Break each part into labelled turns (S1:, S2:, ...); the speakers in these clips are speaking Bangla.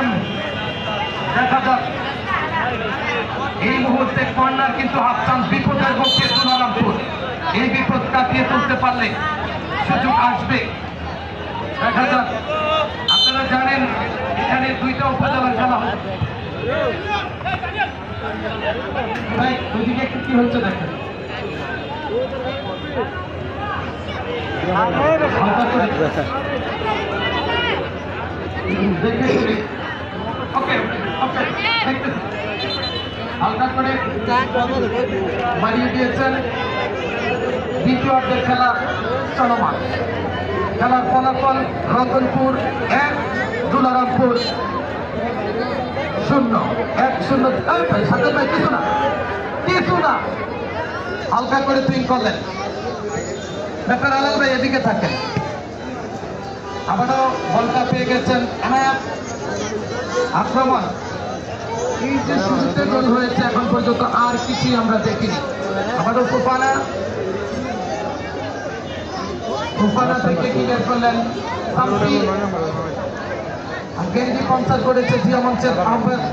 S1: গেম। দেখা যাক এই মুহূর্তে কর্নার কিন্তু হাফ চান্স বিপদের পক্ষে সোনারামপুর। এই বিপদ কাটিয়ে তুলতে পারলে সুযোগ আসবে। দেখা যাক, আপনারা জানেন এখানে দুইটা উপজেলার খেলা হয়। ওইদিকে কি হচ্ছে দেখেন। হালকা করে বাড়িয়ে দিয়েছেন। দ্বিতীয় অর্ধের খেলা চলমান। খেলার ফলাফল রতনপুর 1, দুলারামপুর 0। 1-0। সাথে ভাই কিছু না হালকা করে সুইং করলেন। ব্যাপার আলাল ভাই এদিকে থাকেন। আবারও বলটা পেয়ে গেছেন এনায়াত। আক্রমণ, এই যে শুরুতে গোল হয়েছে এখন পর্যন্ত আর কিছুই আমরা দেখিনি। আবারও ফুফানা থেকে ক্লিয়ার করলেন সামসি। গেঞ্জি পঞ্চাশ করেছে জিয়া মঞ্চের আহ্বায়ক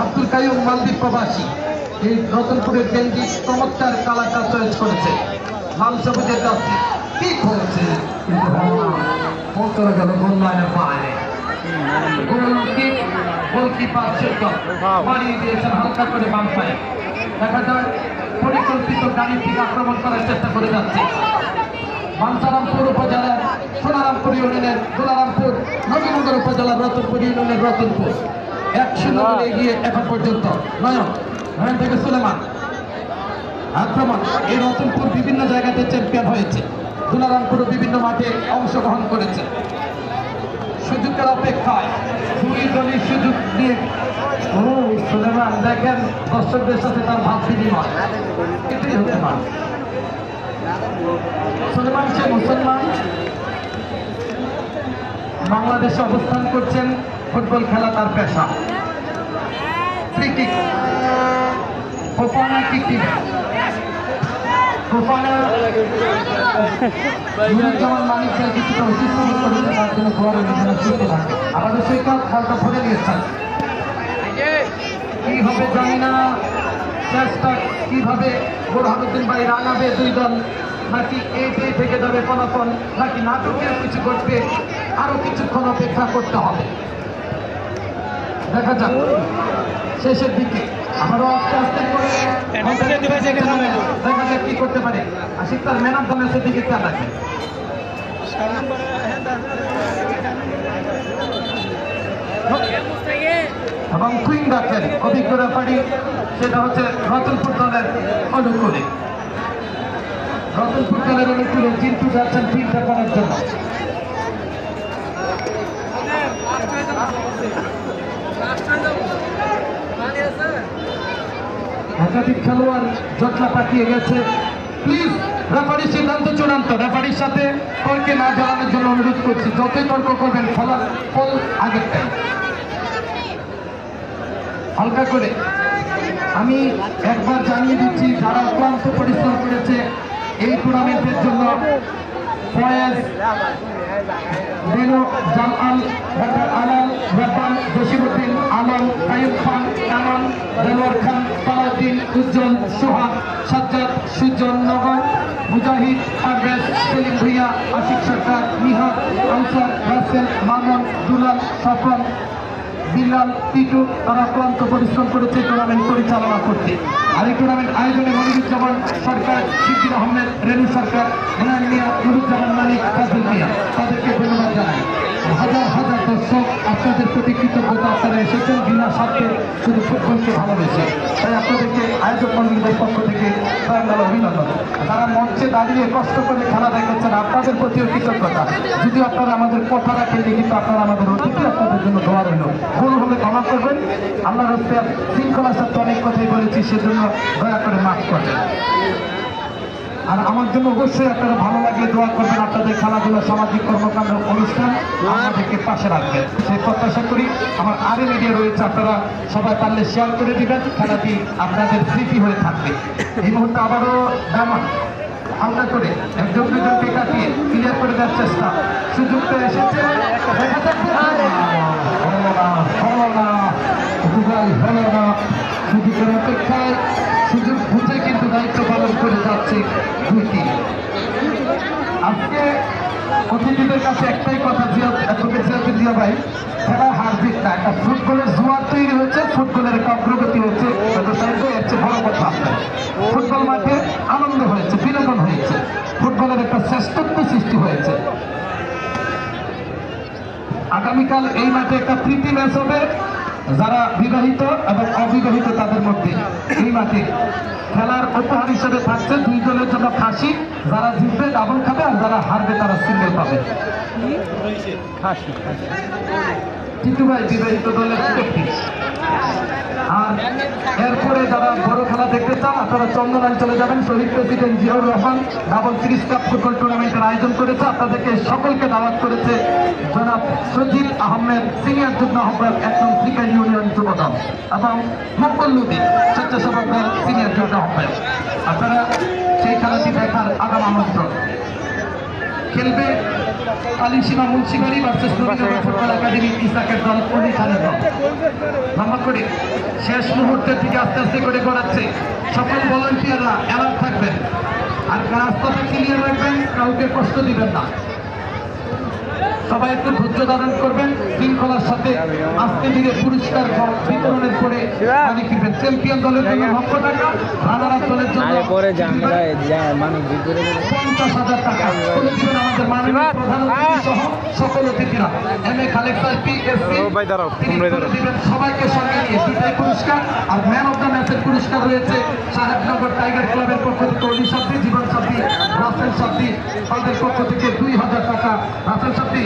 S1: আব্দুল কাইয়ুম মালদ্বীপ প্রবাসী। এই রতনপুরের গেঞ্জি চমৎকার কালারটা চয়েস করেছে, লাল সবুজের জার্সি। কি হয়েছে কিন্তু পৌঁছানো গেল গোল লাইনের বাইরে। গোলকিপার মারিয়ে দিয়েছেন হালকা করে বাম পায়ে। দেখা যায় পরিকল্পিত গাণিতিক আক্রমণ করার চেষ্টা করে যাচ্ছে বাঞ্ছারামপুর উপজেলার সোনারামপুর ইউনিয়নের দুলারামপুর, নবীনগর উপজেলার রতনপুর ইউনিয়নের রতনপুর। 1-0 এগিয়ে এখন পর্যন্ত। নয়ন থেকে সুলেমান। আক্রমণ, এই রতনপুর বিভিন্ন জায়গাতে চ্যাম্পিয়ন হয়েছে, দুলারামপুরও বিভিন্ন মাঠে অংশগ্রহণ করেছে। সুযোগের অপেক্ষায় দুই দলই সুযোগ নিয়ে সুলেমান দেখেন দর্শকদের সাথে তার ভাব বিনিময়। এটাই হতে পারে সুলেমান সে মুসলমান, বাংলাদেশে অবস্থান করছেন, ফুটবল খেলা তার পেশা। ফ্রি কিক, ফোফানা কিক দিবেন। ফোফানা মানিকদের কিছুটা অসুস্থ করেছে, তার জন্য ঘরের ভিতরে সুস্থ থাকে। আমাদের সেই কাজ খেলটা ভরে নিয়েছেন। কি হবে জানি না, চেষ্টা কিভাবে বোরহানুদ্দিন ভাই রানাবে দুই দল, নাকি এইটাই থেকে যাবে ফলাফল, নাকি নাটকের কিছু ঘটবে, আরো কিছুক্ষণ অপেক্ষা করতে হবে। দেখা যাক শেষের দিকে আবারও আস্তে আস্তে করে দেখা যাক কি করতে পারে। আশিক তার ম্যান অফ দ্য ম্যাচের দিকে খেয়াল রাখে এবং কুইং রাখেন অভিজ্ঞ রেফারি, সেটা হচ্ছে রতনপুর দলের অনুকূলে। রতনপুর দলের অনুকূলে চিন্টু যাচ্ছেন ফিল্ড করার জন্য। একাধিক খেলোয়াড় জটলা পাঠিয়ে গেছে। প্লিজ রেফারির সিদ্ধান্ত চূড়ান্ত। রেফারির সাথে তর্কে না জড়ানোর জন্য অনুরোধ করছি। যতই তর্ক করবেন ফলাফল আগেরটাই। হালকা করে আমি একবার জানিয়ে দিচ্ছি, যারা ক্লান্ত পরিশ্রম করেছে এই টুর্নামেন্টের জন্য, ফয়েজ, বেনু, জামাল, আলাল, রাব্বান, জসিমউদ্দিন, আলম, কাইয়ুম খান, কামান, দেলোয়ার খান, সালাউদ্দিন, উজ্জ্বল, সোহাগ, সাজ্জাদ, সুজন, নগর, মুজাহিদ, পারভেজ, সেলিম ভুইয়া, আশিক সরকার, নিহাদ, আনসার, রাসেল, মামুন, দুলাল, স্বপন, বিলাল, টিটু, তারা ক্লান্ত পরিশ্রম করেছে টুর্নামেন্ট পরিচালনা করতে। আর এই টুর্নামেন্ট আয়োজনে মনিরুজ্জামান সরকার, শিবির আহমেদ, রেণু সরকার, হুনায়ন মিয়া, নুরুজ্জামান মালিক, কাজল মিয়া, তাদেরকে ধন্যবাদ জানাই। হাজার হাজার দর্শক, আপনাদের প্রতি কৃতজ্ঞতা। আপনারা এসেছেন বিনা স্বার্থে, শুধু ফুটবলকে ভালোবেসে। তাই আপনাদেরকে আয়োজক মন্ডলীদের পক্ষ থেকে প্রাণাল অভিনন্দন। তারা মঞ্চে দাঁড়িয়ে কষ্ট করে খেলা দেখাচ্ছেন, আপনাদের প্রতিও কৃতজ্ঞতা। যদি আপনারা আমাদের কথা রাখেন, কিন্তু আপনারা আমাদের অতিথি, আপনাদের জন্য দোয়া রইল। ভুল হলে ক্ষমা করবেন। আল্লাহ রাস্তে শৃঙ্খলার সাথে অনেক কথাই বলেছি, সেজন্য দয়া করে মাফ করবেন। আর আমার জন্য অবশ্যই আপনারা ভালো লাগলে দোয়া করবেন। আপনাদের খেলাধুলা, সামাজিক কর্মকাণ্ড, অনুষ্ঠান আমাদেরকে পাশে রাখবেন, সেই প্রত্যাশা করি। আমার আরে মিডিয়া রয়েছে, আপনারা সবাই পারলে শেয়ার করে দিবেন। খেলাটি আপনাদের স্মৃতি হয়ে থাকবে। এই মুহূর্তে আবারও ডায়মন্ড হালকা করে একজন দুজনকে কাটিয়ে ক্লিয়ার করে দেওয়ার চেষ্টা। সুযোগটা এসেছে, দেখা যাচ্ছে হচ্ছে 2-3। আজকে অতিথিদের কাছে একটাই কথা, জিয়া ভাই, খেলা হার জিত না, একটা ফুটবলের জোয়ার তৈরি হয়েছে, ফুটবলের একটা অগ্রগতি হচ্ছে, এর চেয়ে বড় কথা আপনার। ফুটবল মাঠে আনন্দ হয়েছে, বিনোদন হয়েছে, ফুটবলের একটা শ্রেষ্ঠত্ব সৃষ্টি হয়েছে। আগামীকাল এই মাঠে একটা প্রীতি ম্যাচ হবে, যারা বিবাহিত এবং অবিবাহিত তাদের মধ্যে এই মাঠে খেলার উপহার হিসেবে থাকছে 2 দলের জন্য খাসি, যারা জিতবে ডাবল খাবে আর যারা হারবে তারা সিঙ্গেল পাবে। টিটু ভাই বিবাহিত দলের ক্যাপ্টেন। আর এরপরে যারা বড় খেলা দেখতে চান আপনারা চন্দনায় চলে যাবেন। শহীদ president Ziaur Rahman double series cup football টুর্নামেন্টের আয়োজন করেছে, আপনাদেরকে সকলকে দাওয়াত করেছে জনাব সজিদ আহমেদ, সিনিয়র যুগ্ম আহ্বায়ক 1 নং শ্রীকাল ইউনিয়ন যুবদল, এবং মক্কলুদ্দি স্বেচ্ছাসেবক দল সিনিয়র যুগ্ম আহ্বায়ক। আপনারা সেই খেলাটি দেখার আগাম আমন্ত্রণ। খেলবে Kalisima Munshibari versus Nabinagar football academy ইসাকের দল, খানের দল। লম্বা করে শেষ মুহূর্তের দিকে আস্তে আস্তে করে গড়াচ্ছে। সকল ভলান্টিয়াররা অ্যালার্ট থাকবেন আর রাস্তাটা ক্লিয়ার রাখবেন, কাউকে কষ্ট দিবেন না। সবাই একটু ধৈর্য ধারণ করবেন, শৃঙ্খলার সাথে আস্তে ধীরে পুরস্কার বিতরণের পরে পানি ফিরবেন। চ্যাম্পিয়ন দলের জন্য 900 টাকা, রানার আপ দলের জন্য 50,000 টাকা করে দিবেন আমাদের মাননীয় প্রধান অতিথি সহ সকল অতিথিরা। MA খালেক স্যার PSC তিনি করে দিবেন সবাইকে সঙ্গে নিয়ে 2টাই পুরস্কার। আর ম্যান অফ দ্য ম্যাচের পুরস্কার রয়েছে সাহেবনগর টাইগার ক্লাবের পক্ষ থেকে অলি সাব্দি, জীবন সাব্দি, রাসেল সাব্দি তাদের পক্ষ থেকে 2,000 টাকা। রাসেল সাব্দি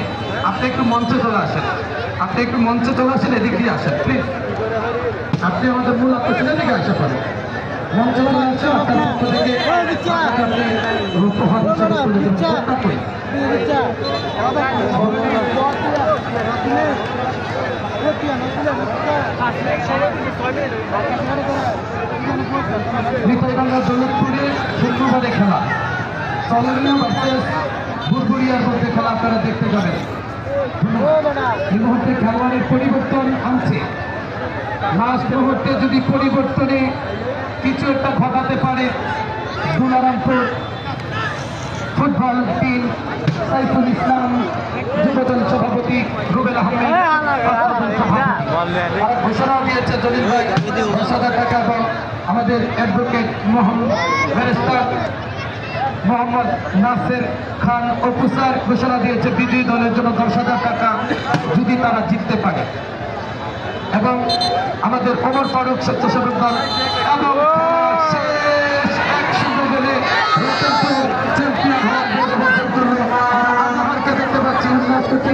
S1: আপনি একটু মঞ্চে চলে আসেন, এদিক দিয়ে আসেন প্লিজ। আপনি আমাদের মূল আকর্ষণের দিকে আসতে পারেন, মঞ্চে চলে আসেন। আপনার পক্ষ থেকে উপহার হিসেবে তুলে দেবেন। নিতাইবাঙ্গা দৌলতপুরে শুক্রবারে খেলা, সলনিয়া ভার্সেস বুরবুরিয়ার মধ্যে খেলা আপনারা দেখতে যাবেন। এই মুহূর্তে খেলোয়াড়ের পরিবর্তন আনছে, লাস্ট মুহূর্তে যদি পরিবর্তনে কিছু একটা ঘটাতে পারে দুলারামপুর ফুটবল টিম, সাইফুল ইসলাম যুবদল সভাপতি, রুবেল আহমেদ ঘোষণা দিয়েছে জলিল ভাই 10,000 টাকা, এবং আমাদের অ্যাডভোকেট ব্যারিস্টার মোহাম্মদ নাসের খান অফিসার ঘোষণা দিয়েছে বিজয়ী দলের জন্য 10,000 টাকা যদি তারা জিততে পারে। এবং আমাদের ওমর ফারুক স্বেচ্ছাসেবক দল এবং চ্যাম্পিয়ন হওয়ার দেখতে পাচ্ছি উল্লাস করতে